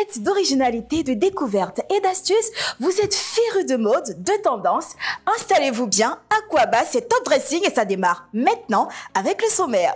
quête d'originalité, de découverte et d'astuces, vous êtes férus de mode, de tendance, installez-vous bien, Aquaba, c'est Top Dressing et ça démarre maintenant avec le sommaire.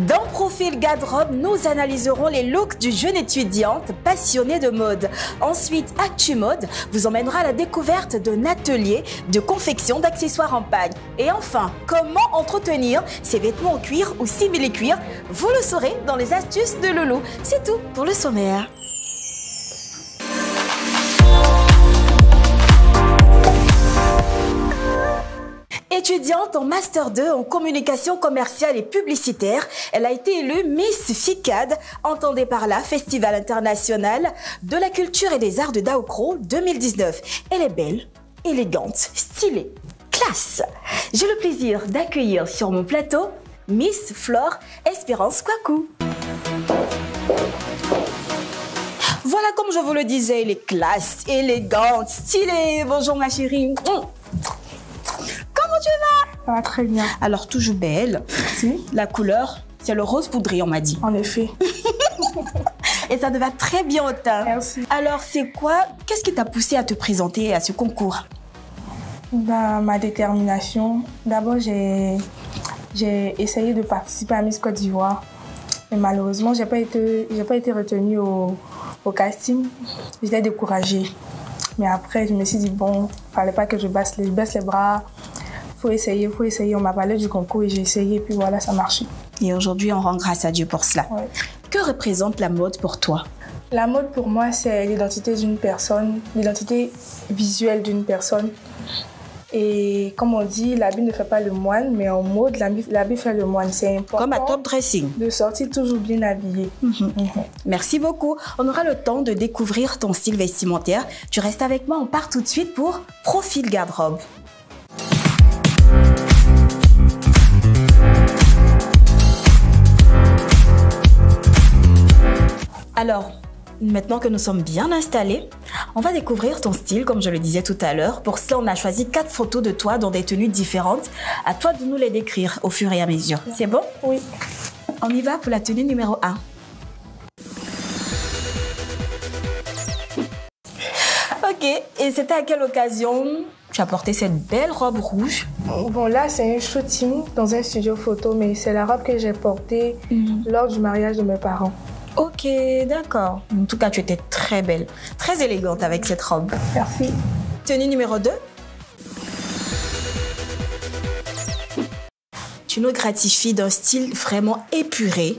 Dans Profil Garde-robe, nous analyserons les looks du jeune étudiante passionnée de mode. Ensuite, Actu Mode vous emmènera à la découverte d'un atelier de confection d'accessoires en pagne. Et enfin, comment entretenir ses vêtements en cuir ou simili-cuir? Vous le saurez dans les astuces de Loulou. C'est tout pour le sommaire. Étudiante en Master 2 en communication commerciale et publicitaire, elle a été élue Miss FICAD, entendez par là Festival international de la culture et des arts de Daokro 2019. Elle est belle, élégante, stylée, classe. J'ai le plaisir d'accueillir sur mon plateau Miss Flore Espérance Kwaku. Voilà, comme je vous le disais, elle est classe, élégante, stylée. Bonjour ma chérie. Comment tu vas? Ça va très bien. Alors, toujours belle. Merci. La couleur, c'est le rose poudré, on m'a dit. En effet. Et ça te va très bien au teint. Merci. Alors, c'est quoi? Qu'est-ce qui t'a poussé à te présenter à ce concours? Ma détermination. D'abord, j'ai essayé de participer à Miss Côte d'Ivoire. Mais malheureusement, j'ai pas été retenue au casting. J'étais découragée. Mais après, je me suis dit, bon, fallait pas que je baisse les bras. Faut essayer. On m'a parlé du concours et j'ai essayé, et puis voilà, ça marchait. Et aujourd'hui, on rend grâce à Dieu pour cela. Ouais. Que représente la mode pour toi? La mode, pour moi, c'est l'identité d'une personne, l'identité visuelle d'une personne. Et comme on dit, l'habit ne fait pas le moine, mais en mode, l'habit fait le moine. C'est important. Comme à Top Dressing. De sortir toujours bien habillé. Merci beaucoup. On aura le temps de découvrir ton style vestimentaire. Tu restes avec moi, on part tout de suite pour Profil Garde-robe. Alors, maintenant que nous sommes bien installés, on va découvrir ton style, comme je le disais tout à l'heure. Pour cela, on a choisi 4 photos de toi dans des tenues différentes. À toi de nous les décrire au fur et à mesure. C'est bon? Oui. On y va pour la tenue numéro 1. Ok, et c'était à quelle occasion tu as porté cette belle robe rouge? Bon, là, c'est un shooting dans un studio photo, mais c'est la robe que j'ai portée lors du mariage de mes parents. Ok, d'accord. En tout cas, tu étais très belle, très élégante avec cette robe. Merci. Tenue numéro 2. Tu nous gratifies d'un style vraiment épuré,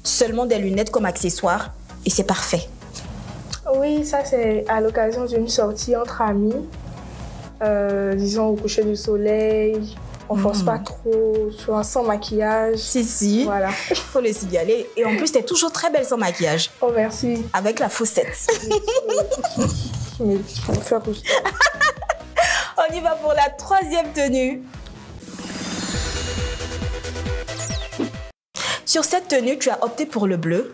seulement des lunettes comme accessoire, et c'est parfait. Oui, ça c'est à l'occasion d'une sortie entre amis, disons au coucher du soleil. On force pas trop, tu vois, sans maquillage. Si. Voilà. Il faut le signaler. Et en plus, t'es toujours très belle sans maquillage. Oh, merci. Avec la faussette. Mais je vais faire tout ça. On y va pour la 3e tenue. Sur cette tenue, tu as opté pour le bleu,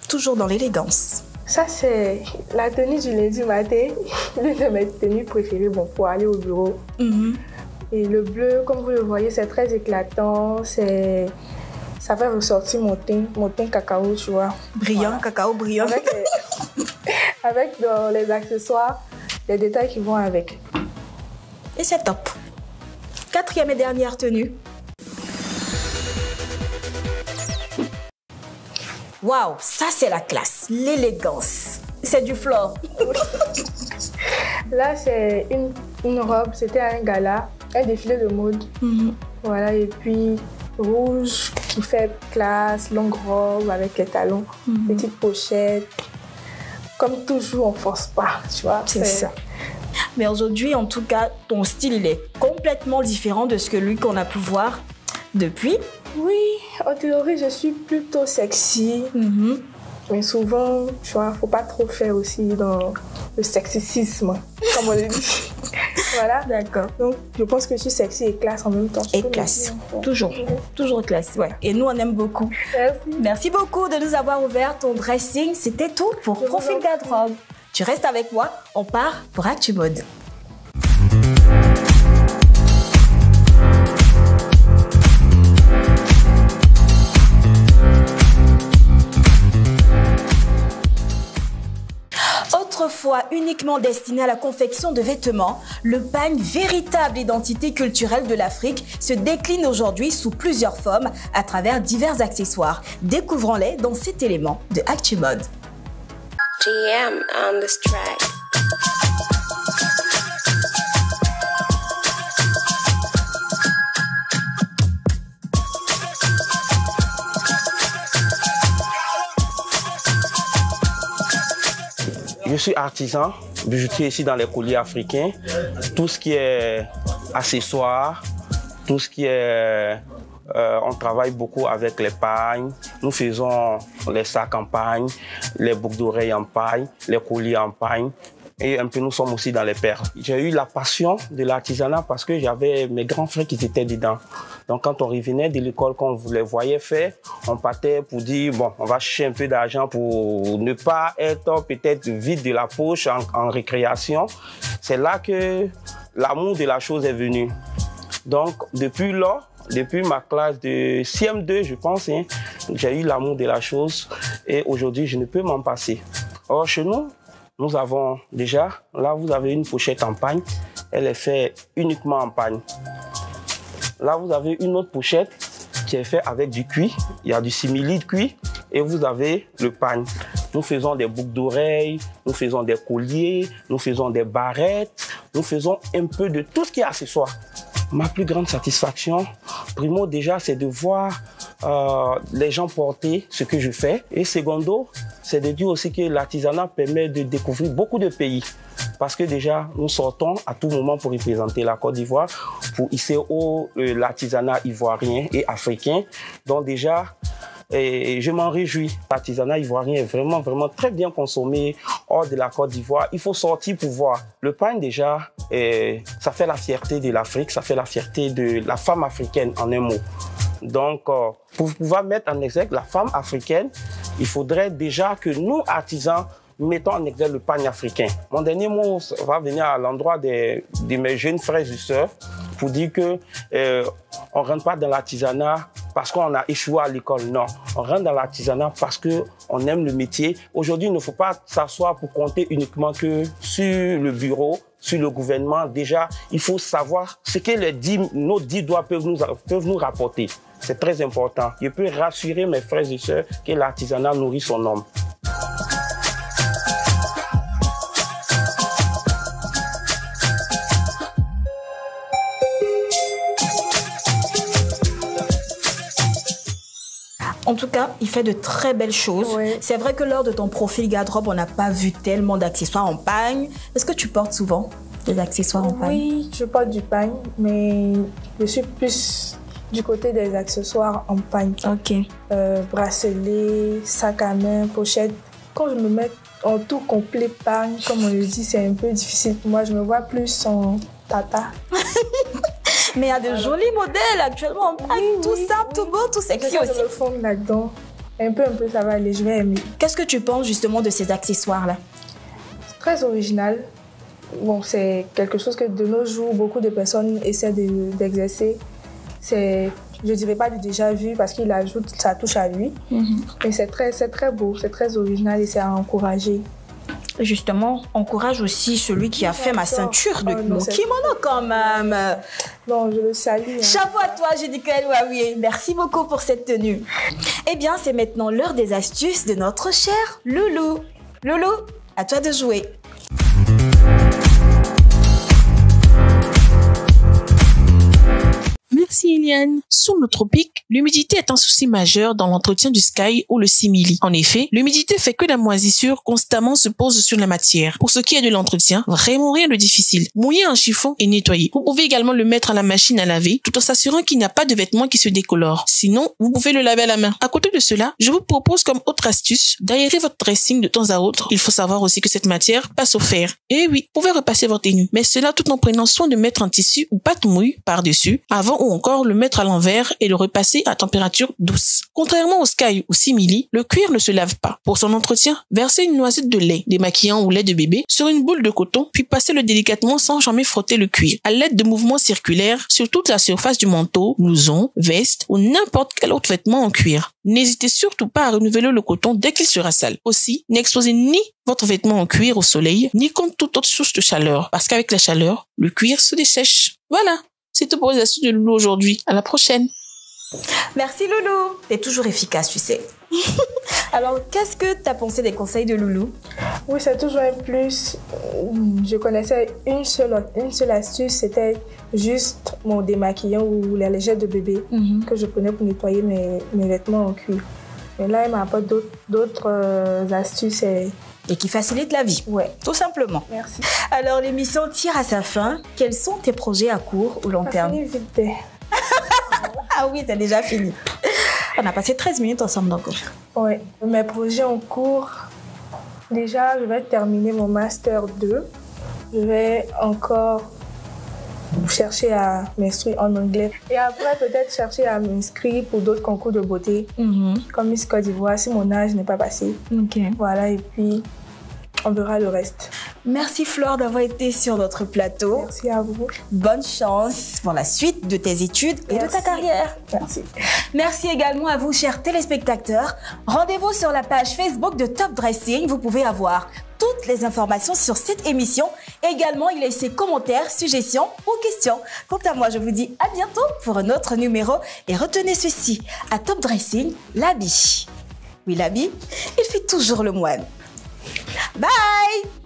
toujours dans l'élégance. Ça, c'est la tenue du lundi matin, l'une de mes tenues préférées pour aller au bureau. Et le bleu, comme vous le voyez, c'est très éclatant. Ça fait ressortir mon teint cacao, tu vois. Brillant, voilà. Cacao brillant. Avec dans les accessoires, les détails qui vont avec. Et c'est top. 4e et dernière tenue. Waouh, ça c'est la classe, l'élégance. C'est du Flore. Là, c'est une robe, c'était un gala, un défilé de mode. Voilà, et puis rouge qui fait classe, longue robe avec les talons, petite pochette. Comme toujours, on force pas, tu vois. C'est ça. Mais aujourd'hui, en tout cas, ton style, il est complètement différent de celui qu'on a pu voir depuis. Oui, en théorie, je suis plutôt sexy. Mais souvent, tu vois, faut pas trop faire aussi dans le sexisme, comme on le dit. Voilà. D'accord. Donc, je pense que je suis sexy et classe en même temps. Et classe. Toujours classe. Ouais. Et nous, on aime beaucoup. Merci. Merci beaucoup de nous avoir ouvert ton dressing. C'était tout pour Profil Garde-robe. Tu restes avec moi. On part pour Actu Mode. uniquement destiné à la confection de vêtements, le pagne, véritable identité culturelle de l'Afrique, se décline aujourd'hui sous plusieurs formes à travers divers accessoires. Découvrons-les dans cet élément de ActuMode. GM on this track. Je suis artisan, bijoutier ici dans les colliers africains. Tout ce qui est accessoires, tout ce qui est... on travaille beaucoup avec les pagnes. Nous faisons les sacs en pagne, les boucles d'oreilles en pagne, les colliers en pagne. Et un peu, nous sommes aussi dans les perles. J'ai eu la passion de l'artisanat parce que j'avais mes grands frères qui étaient dedans. Donc, quand on revenait de l'école, quand on les voyait faire, on partait pour dire, bon, on va chercher un peu d'argent pour ne pas être peut-être vide de la poche en récréation. C'est là que l'amour de la chose est venu. Donc, depuis là, depuis ma classe de CM2, je pense, hein, j'ai eu l'amour de la chose et aujourd'hui, je ne peux m'en passer. Or, chez nous, nous avons déjà, là, vous avez une pochette en pagne. Elle est faite uniquement en pagne. Là, vous avez une autre pochette qui est faite avec du cuir. Il y a du simili de cuir et vous avez le pagne. Nous faisons des boucles d'oreilles, nous faisons des colliers, nous faisons des barrettes, nous faisons un peu de tout ce qui est accessoire. Ma plus grande satisfaction, primo déjà, c'est de voir les gens porter ce que je fais. Et secondo, c'est de dire aussi que l'artisanat permet de découvrir beaucoup de pays. Parce que déjà, nous sortons à tout moment pour représenter la Côte d'Ivoire, pour hisser haut l'artisanat ivoirien et africain. Donc déjà, je m'en réjouis. L'artisanat ivoirien est vraiment, vraiment très bien consommé hors de la Côte d'Ivoire. Il faut sortir pour voir. Le pagne, déjà, ça fait la fierté de l'Afrique, ça fait la fierté de la femme africaine en un mot. Donc, pour pouvoir mettre en exergue la femme africaine, il faudrait déjà que nous, artisans, mettons en exergue le pagne africain. Mon dernier mot va venir à l'endroit de mes jeunes frères et sœurs pour dire que on ne rentre pas dans l'artisanat parce qu'on a échoué à l'école. Non, on rentre dans l'artisanat parce qu'on aime le métier. Aujourd'hui, il ne faut pas s'asseoir pour compter uniquement que sur le bureau, sur le gouvernement. Déjà, il faut savoir ce que nos 10 doigts peuvent nous rapporter. C'est très important. Je peux rassurer mes frères et sœurs que l'artisanat nourrit son homme. En tout cas, il fait de très belles choses. Oui. C'est vrai que lors de ton profil garde-robe, on n'a pas vu tellement d'accessoires en pagne. Est-ce que tu portes souvent des accessoires en pagne? Oui, je porte du pagne, mais je suis plus du côté des accessoires en pagne. Ok. Bracelet, sac à main, pochette. Quand je me mets en tout complet pagne, comme on le dit, c'est un peu difficile pour moi. Je me vois plus en tata. Mais il y a de jolis modèles actuellement en pagne, oui, tout simple, tout beau, tout sexy aussi. Je me fonde là-dedans. Un peu, ça va aller, je vais aimer. Qu'est-ce que tu penses justement de ces accessoires-là? Très original. Bon, c'est quelque chose que de nos jours, beaucoup de personnes essaient d'exercer. C'est, je ne dirais pas du déjà vu parce qu'il ajoute sa touche à lui. Mais c'est très beau, c'est très original et c'est à encourager. Justement, encourage aussi celui qui a fait ma ceinture de mon kimono quand même. Non, je le salue. Hein. Chapeau à toi, Judicaël Ouaouye. Merci beaucoup pour cette tenue. Eh bien, c'est maintenant l'heure des astuces de notre cher Loulou. Loulou, à toi de jouer. Merci Eliane. Sous nos tropiques, l'humidité est un souci majeur dans l'entretien du sky ou le simili. En effet, l'humidité fait que la moisissure constamment se pose sur la matière. Pour ce qui est de l'entretien, vraiment rien de difficile. Mouillez un chiffon et nettoyez. Vous pouvez également le mettre à la machine à laver tout en s'assurant qu'il n'y a pas de vêtements qui se décolorent. Sinon, vous pouvez le laver à la main. À côté de cela, je vous propose comme autre astuce d'aérer votre dressing de temps à autre. Il faut savoir aussi que cette matière passe au fer. Et oui, vous pouvez repasser votre tenue, mais cela tout en prenant soin de mettre un tissu ou pâte mouille par-dessus avant ou encore le mettre à l'envers et le repasser à température douce. Contrairement au sky ou simili, le cuir ne se lave pas. Pour son entretien, versez une noisette de lait, démaquillant ou lait de bébé sur une boule de coton, puis passez-le délicatement sans jamais frotter le cuir, à l'aide de mouvements circulaires sur toute la surface du manteau, blouson, veste ou n'importe quel autre vêtement en cuir. N'hésitez surtout pas à renouveler le coton dès qu'il sera sale. Aussi, n'exposez ni votre vêtement en cuir au soleil, ni contre toute autre source de chaleur, parce qu'avec la chaleur, le cuir se dessèche. Voilà, c'est tout pour les astuces de Loulou aujourd'hui. À la prochaine. Merci Loulou, t'es toujours efficace, tu sais. Alors, qu'est-ce que t'as pensé des conseils de Loulou? Oui, c'est toujours un plus. Je connaissais une seule astuce, c'était juste mon démaquillant ou la légère de bébé que je prenais pour nettoyer mes vêtements en cuir. Mais là, elle m'apporte d'autres astuces et qui facilite la vie. Ouais. Tout simplement. Merci. Alors, l'émission tire à sa fin. Quels sont tes projets à court ou long terme? Fini vite. Ah oui, c'est déjà fini. On a passé 13 minutes ensemble encore. Oui. Mes projets en cours, déjà, je vais terminer mon Master 2. Je vais encore chercher à m'instruire en anglais. Et après, peut-être chercher à m'inscrire pour d'autres concours de beauté, comme Miss Côte d'Ivoire, si mon âge n'est pas passé. Ok. Voilà, et puis on verra le reste. Merci Flore d'avoir été sur notre plateau. Merci à vous. Bonne chance pour la suite de tes études et de ta carrière. Merci. Merci également à vous, chers téléspectateurs. Rendez-vous sur la page Facebook de Top Dressing. Vous pouvez avoir toutes les informations sur cette émission. Également, y laisser commentaires, suggestions ou questions. Quant à moi, je vous dis à bientôt pour un autre numéro. Et retenez ceci, à Top Dressing, l'habit. Oui, l'habit, il fait toujours le moine. Bye!